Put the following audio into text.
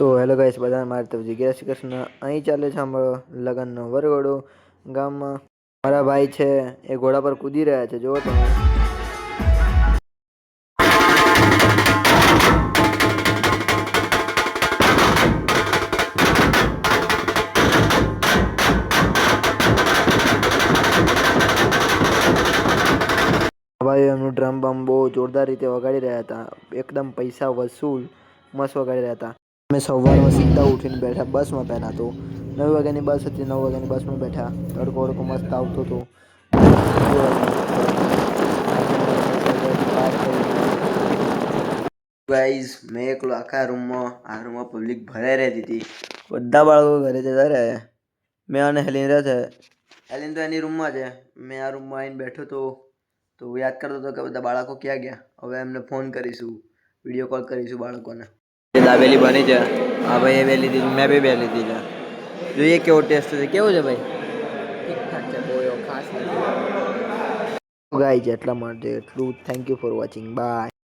તો hello guys, બધાને મારી તરફથી જય શ્રી કૃષ્ણ। અહીં ચાલે છે અમારો લગ્નનો વરઘોડો ગામમાં। મારા ભાઈ છે એ ઘોડા પર કૂદી રહ્યા છે, જુઓ તમે। ભાઈ એમનું ડ્રમ બમ બહુ જોરદાર રીતે વગાડી રહ્યા હતા, એકદમ પૈસા વસૂલ મસ્ત વગાડી રહ્યા હતા। અમે સવારમાં સીધા ઉઠીને બેઠા બસમાં પહેલાં તો 9 વાગ્યાની બસ હતી, 9 વાગ્યાની બસમાં બેઠા, તડકો વડકો મસ્ત આવતો હતો। ગાઈઝ મેં એકલો આખા રૂમમાં પબ્લિક ભરાઈ રહેતી હતી, બધા બાળકો ઘરે જતા રહ્યા। મેં અને હેલિન રહ્યા છે, હેલિન તો એની રૂમમાં છે, મેં આ રૂમમાં આવીને બેઠો તો યાદ કરતો હતો કે બધા બાળકો ક્યાં ગયા। હવે એમને ફોન કરીશું, વિડીયો કોલ કરીશું બાળકોને। દાબેલી બની છે, હા ભાઈ એ બે લીધી, મેં બી બે લીધી છે, જોઈએ કેવો ટેસ્ટ છે। કેવું છે ભાઈ? ઠીકઠાક છે, બહુ એવો ખાસ નથી ગાઈઝ। એટલા માટે એટલું, thank you for watching, by.